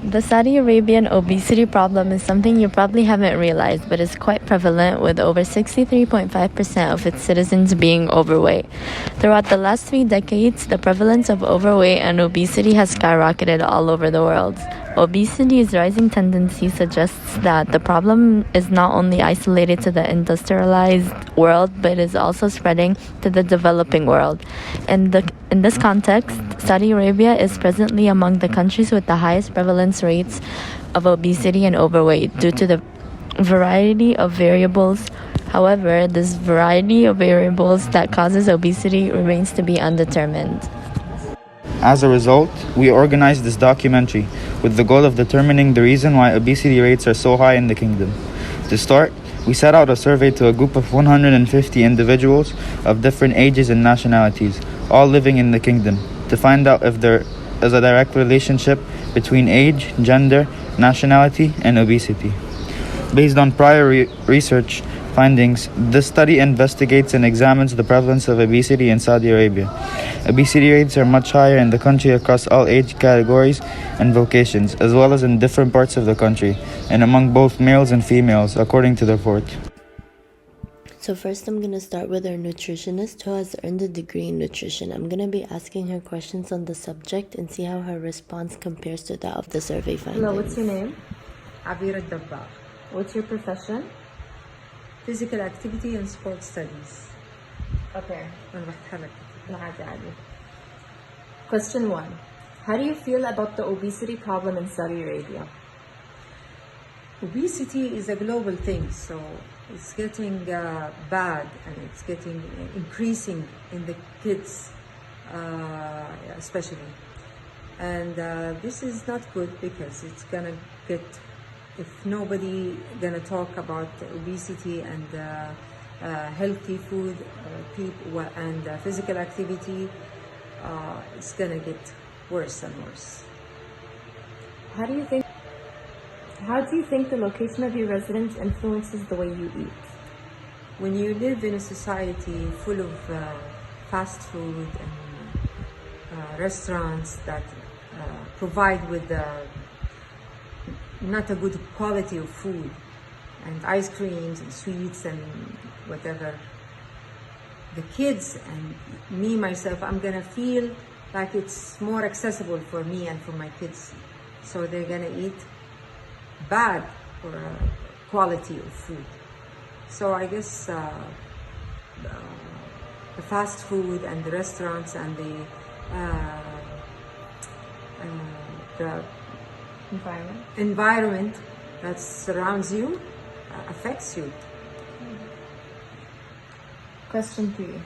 The Saudi Arabian obesity problem is something you probably haven't realized, but is quite prevalent, with over 63.5% of its citizens being overweight. Throughout the last 3 decades, the prevalence of overweight and obesity has skyrocketed all over the world. Obesity's rising tendency suggests that the problem is not only isolated to the industrialized world, but is also spreading to the developing world. In this context, Saudi Arabia is presently among the countries with the highest prevalence rates of obesity and overweight due to the variety of variables. However, this variety of variables that causes obesity remains to be undetermined. As a result, we organized this documentary with the goal of determining the reason why obesity rates are so high in the kingdom. To start, we set out a survey to a group of 150 individuals of different ages and nationalities, all living in the kingdom, to find out if there is a direct relationship between age, gender, nationality, and obesity. Based on prior research findings, this study investigates and examines the prevalence of obesity in Saudi Arabia. Obesity rates are much higher in the country across all age categories and vocations, as well as in different parts of the country, and among both males and females, according to the report. So first I'm going to start with our nutritionist who has earned a degree in nutrition. I'm going to be asking her questions on the subject and see how her response compares to that of the survey findings. Hello, what's your name? عبير الدباغ. What's your profession? Physical activity and sport studies. Okay. أنا بتحرك. عادي عادي. Question 1. How do you feel about the obesity problem in Saudi Arabia? Obesity is a global thing, so it's getting bad, and it's getting increasing in the kids, especially. And this is not good, because it's gonna get, if nobody gonna talk about obesity and healthy food, and physical activity, it's gonna get worse and worse. How do you think the location of your residence influences the way you eat? When you live in a society full of fast food and restaurants that provide with not a good quality of food, and ice creams and sweets and whatever, the kids and me myself, I'm gonna feel like it's more accessible for me and for my kids, so they're gonna eat bad or quality of food. So I guess the fast food and the restaurants and the environment that surrounds you affects you. Question 3.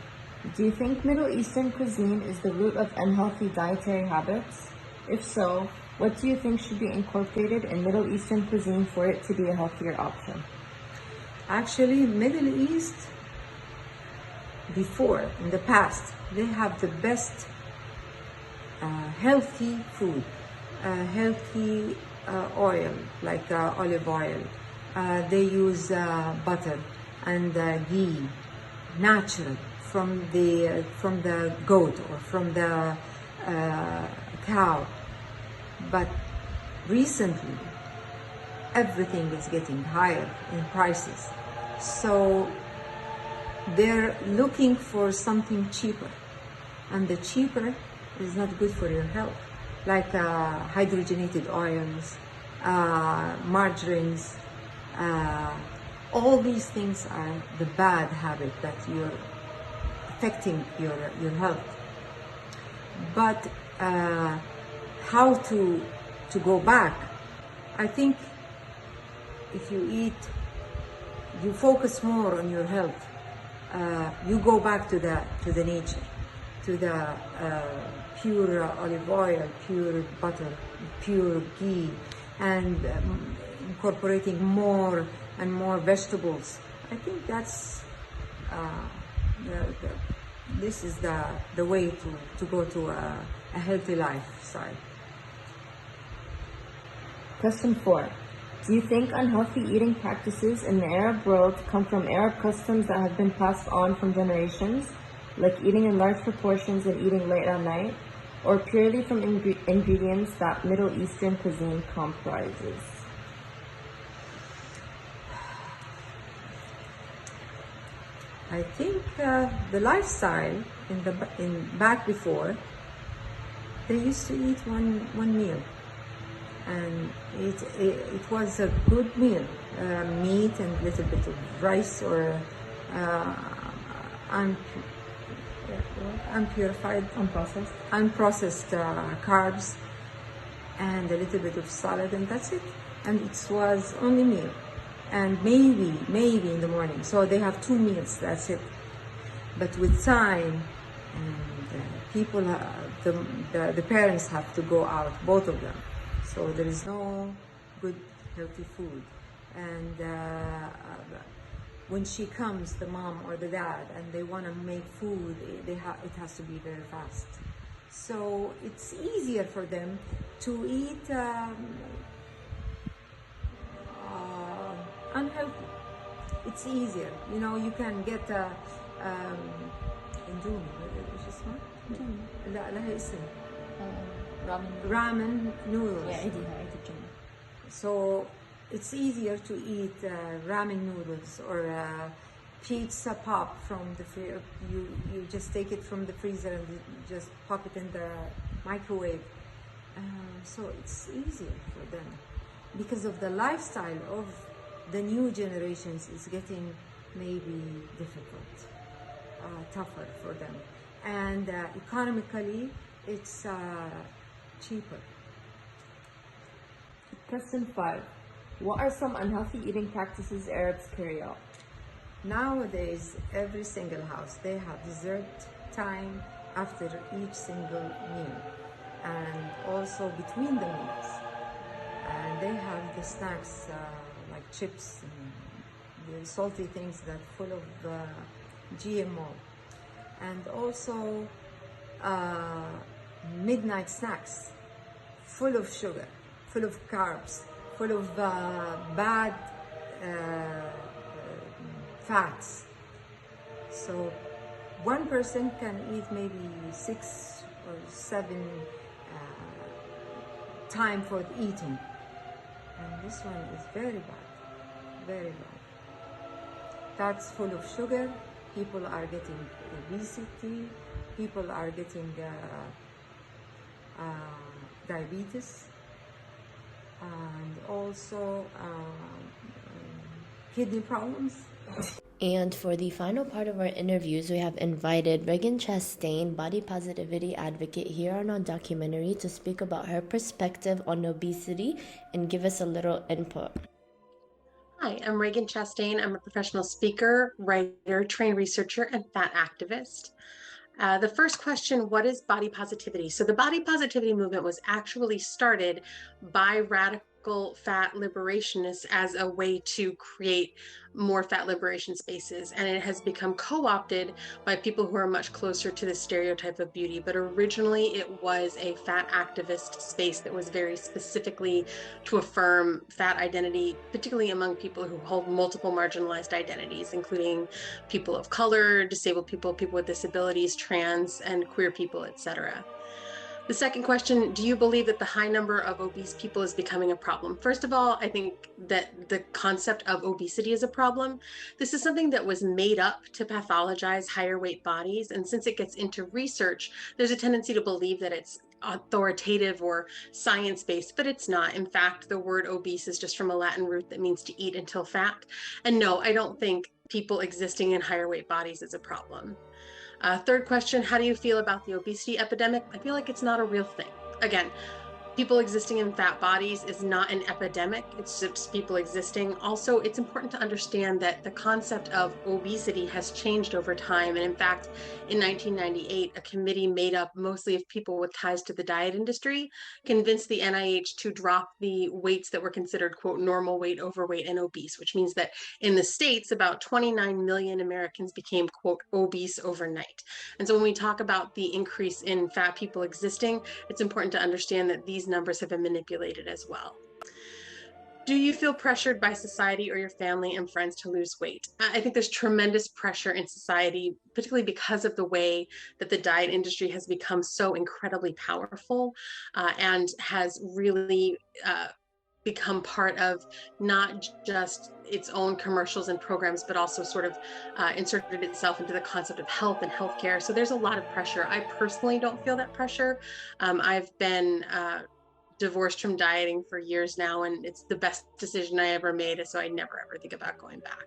Do you think Middle Eastern cuisine is the root of unhealthy dietary habits? If so, what do you think should be incorporated in Middle Eastern cuisine for it to be a healthier option? Actually, Middle East, before, in the past, they have the best healthy food, healthy oil, like olive oil. They use butter and ghee, natural, from the goat or from the cow. But recently, everything is getting higher in prices. So they're looking for something cheaper. And the cheaper is not good for your health. Like hydrogenated oils, margarines, all these things are the bad habit that you're affecting your health. But how to go back? I think if you focus more on your health, you go back to the nature, to the pure olive oil, pure butter, pure ghee, and incorporating more and more vegetables. I think that's this is the way to go to a healthy lifestyle. Question 4. Do you think unhealthy eating practices in the Arab world come from Arab customs that have been passed on from generations, like eating in large proportions and eating late at night? or purely from ingredients that Middle Eastern cuisine comprises? I think the lifestyle in back before, they used to eat one meal, and it was a good meal, meat and a little bit of rice or un, unpurified, unprocessed carbs, and a little bit of salad, and that's it. And it was only meal, and maybe in the morning. So they have 2 meals. That's it. But with time, and people, the parents have to go out, both of them. So there is no good healthy food, and when she comes, the mom or the dad, and they want to make food, it has to be very fast. So it's easier for them to eat unhealthy. It's easier. You know, you can get اندومي ايش اسمه؟ لا لها اسم. ramen noodles. So it's easier to eat ramen noodles or pizza pop from the you just take it from the freezer and just pop it in the microwave. So it's easier for them because of the lifestyle of the new generations is getting maybe difficult, tougher for them, and economically it's cheaper. Question 5. What are some unhealthy eating practices Arabs carry out? Nowadays, every single house, they have dessert time after each single meal, and also between the meals. And they have the snacks like chips and the salty things that full of GMO, and also midnight snacks full of sugar, full of carbs, full of bad fats. So one person can eat maybe 6 or 7 time for eating, and this one is very bad, very bad. That's full of sugar. People are getting obesity. People are getting diabetes, and also kidney problems. And for the final part of our interviews, we have invited Regan Chastain, body positivity advocate, here on our documentary to speak about her perspective on obesity and give us a little input. Hi, I'm Regan Chastain. I'm a professional speaker, writer, trained researcher, and fat activist. The first question, what is body positivity? So the body positivity movement was actually started by radical fat liberationists as a way to create more fat liberation spaces. And it has become co-opted by people who are much closer to the stereotype of beauty. But originally it was a fat activist space that was very specifically to affirm fat identity, particularly among people who hold multiple marginalized identities, including people of color, disabled people, people with disabilities, trans and queer people, etc. The second question, do you believe that the high number of obese people is becoming a problem? First of all, I think that the concept of obesity is a problem. This is something that was made up to pathologize higher weight bodies. And since it gets into research, there's a tendency to believe that it's authoritative or science-based, but it's not. In fact, the word obese is just from a Latin root that means to eat until fat. And no, I don't think people existing in higher weight bodies is a problem. Third question, how do you feel about the obesity epidemic? I feel like it's not a real thing. Again, people existing in fat bodies is not an epidemic, it's just people existing. Also, it's important to understand that the concept of obesity has changed over time. And in fact, in 1998, a committee made up mostly of people with ties to the diet industry convinced the NIH to drop the weights that were considered, quote, normal weight, overweight, and obese, which means that in the States, about 29 million Americans became, quote, obese overnight. And so when we talk about the increase in fat people existing, it's important to understand that these numbers have been manipulated as well. Do you feel pressured by society or your family and friends to lose weight? I think there's tremendous pressure in society, particularly because of the way that the diet industry has become so incredibly powerful and has really become part of not just its own commercials and programs, but also sort of inserted itself into the concept of health and healthcare. So there's a lot of pressure. I personally don't feel that pressure. I've been divorced from dieting for years now, and it's the best decision I ever made. So I never ever think about going back.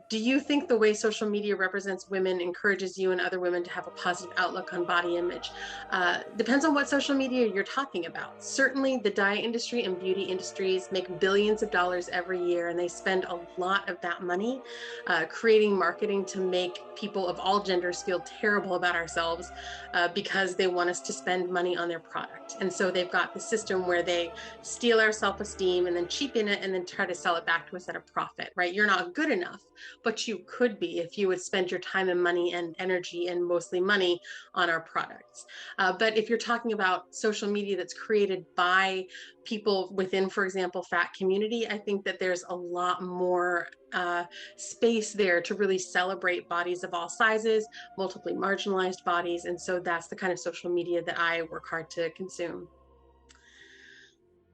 Do you think the way social media represents women encourages you and other women to have a positive outlook on body image? Depends on what social media you're talking about. Certainly, the diet industry and beauty industries make billions of dollars every year, and they spend a lot of that money creating marketing to make people of all genders feel terrible about ourselves because they want us to spend money on their product. And so they've got the system where they steal our self-esteem and then cheapen it and then try to sell it back to us at a profit, right? You're not good enough, but you could be if you would spend your time and money and energy, and mostly money, on our products. But if you're talking about social media that's created by people within, for example, fat community, I think that there's a lot more space there to really celebrate bodies of all sizes, multiply marginalized bodies. And so that's the kind of social media that I work hard to consume.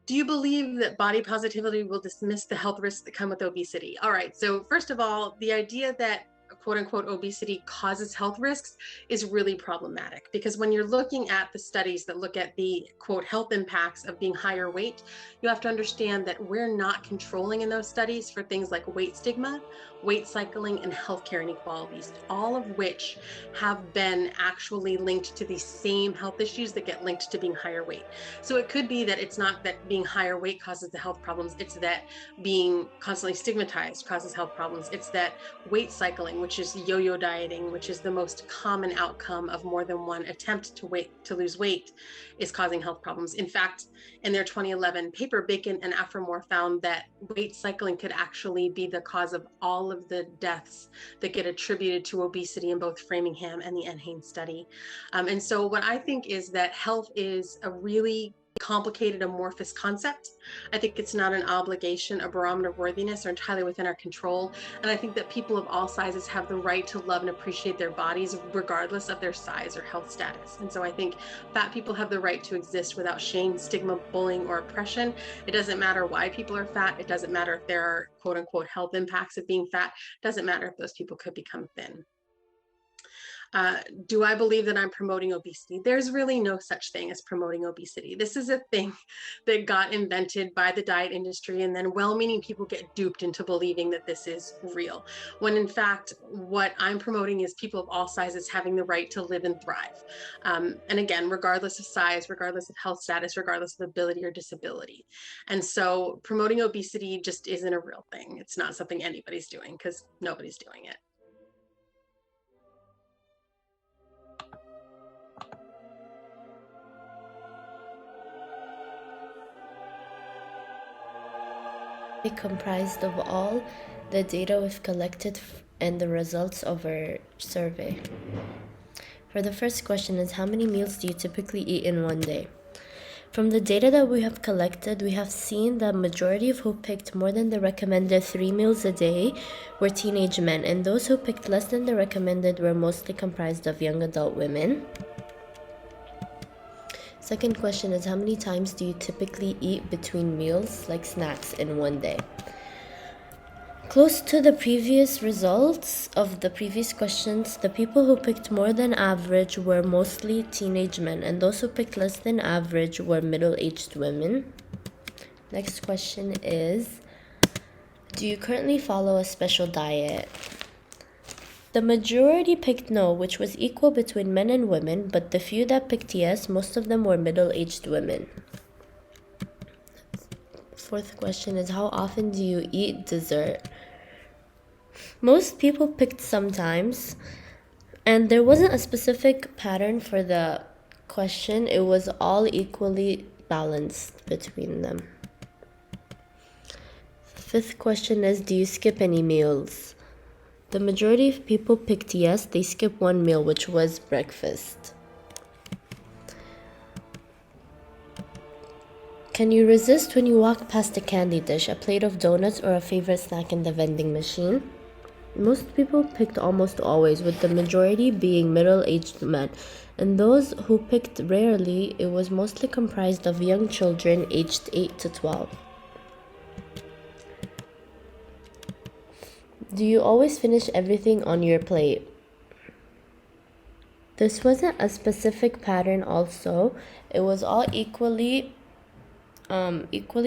Do you believe that body positivity will dismiss the health risks that come with obesity? All right, so first of all, the idea that quote unquote obesity causes health risks is really problematic, because when you're looking at the studies that look at the quote health impacts of being higher weight, you have to understand that we're not controlling in those studies for things like weight stigma, weight cycling, and healthcare inequalities, all of which have been actually linked to the same health issues that get linked to being higher weight. So it could be that it's not that being higher weight causes the health problems, it's that being constantly stigmatized causes health problems. It's that weight cycling, which is yo-yo dieting, which is the most common outcome of more than one attempt to lose weight, is causing health problems. In fact, in their 2011 paper, Bacon and Aframore found that weight cycling could actually be the cause of all of the deaths that get attributed to obesity in both Framingham and the NHANES study. And so what I think is that health is a really complicated, amorphous concept. I think it's not an obligation, a barometer of worthiness, or entirely within our control. And I think that people of all sizes have the right to love and appreciate their bodies regardless of their size or health status. And so I think fat people have the right to exist without shame, stigma, bullying, or oppression. It doesn't matter why people are fat. It doesn't matter if there are quote unquote health impacts of being fat. It doesn't matter if those people could become thin. Do I believe that I'm promoting obesity? There's really no such thing as promoting obesity. This is a thing that got invented by the diet industry, and then well-meaning people get duped into believing that this is real, when in fact, what I'm promoting is people of all sizes having the right to live and thrive. And again, regardless of size, regardless of health status, regardless of ability or disability. And so promoting obesity just isn't a real thing. It's not something anybody's doing, because nobody's doing it. Comprised of all the data we've collected and the results of our survey. For the first question is, how many meals do you typically eat in one day? From the data that we have collected, we have seen that majority of who picked more than the recommended 3 meals a day were teenage men, and those who picked less than the recommended were mostly comprised of young adult women. Second question is, how many times do you typically eat between meals, like snacks, in one day? Close to the previous results of the previous questions, the people who picked more than average were mostly teenage men, and those who picked less than average were middle-aged women. Next question is, do you currently follow a special diet? The majority picked no, which was equal between men and women, but the few that picked yes, most of them were middle-aged women. Fourth question is, how often do you eat dessert? Most people picked sometimes, and there wasn't a specific pattern for the question. It was all equally balanced between them. Fifth question is, do you skip any meals? The majority of people picked yes, they skipped one meal, which was breakfast. Can you resist when you walk past a candy dish, a plate of donuts, or a favorite snack in the vending machine? Most people picked almost always, with the majority being middle aged men. And those who picked rarely, it was mostly comprised of young children aged 8 to 12. Do you always finish everything on your plate? This wasn't a specific pattern also. It was all equally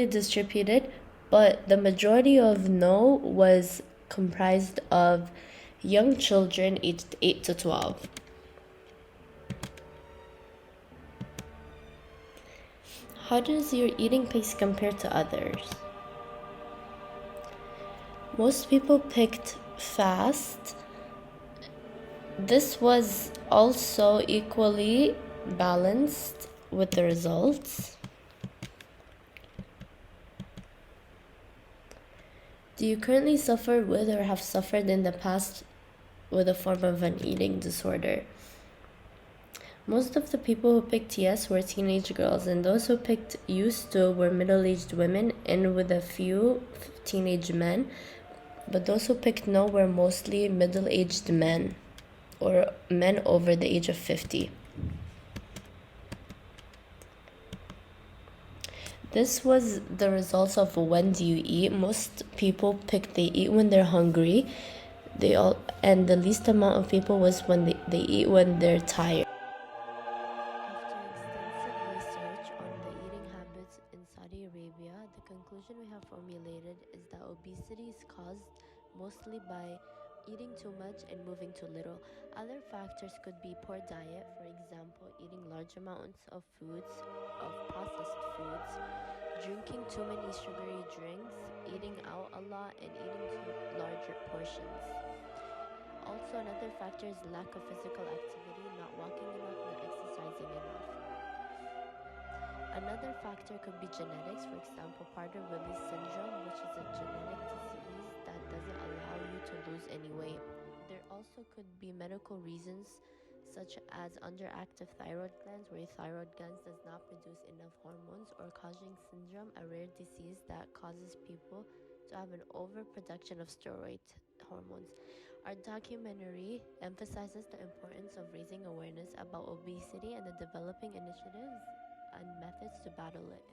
distributed, but the majority of no was comprised of young children aged 8 to 12. How does your eating pace compare to others? Most people picked fast. This was also equally balanced with the results. Do you currently suffer with or have suffered in the past with a form of an eating disorder? Most of the people who picked yes were teenage girls, and those who picked used to were middle-aged women and with a few teenage men. But those who picked no were mostly middle-aged men or men over the age of 50. This was the results of when do you eat. Most people picked they eat when they're hungry. And the least amount of people was when they eat when they're tired. After extensive research on the eating habits in Saudi Arabia, the conclusion we have formulated is that obesity is caused mostly by eating too much and moving too little. Other factors could be poor diet, for example, eating large amounts of processed foods, drinking too many sugary drinks, eating out a lot, and eating too larger portions. Also, another factor is lack of physical activity, not walking enough, not exercising enough. Another factor could be genetics, for example, Prader-Willi syndrome, which is a genetic disease that doesn't allow you to lose any weight. There also could be medical reasons such as underactive thyroid glands, where your thyroid glands does not produce enough hormones, or Cushing's syndrome, a rare disease that causes people to have an overproduction of steroid hormones. Our documentary emphasizes the importance of raising awareness about obesity and the developing initiatives and methods to battle it.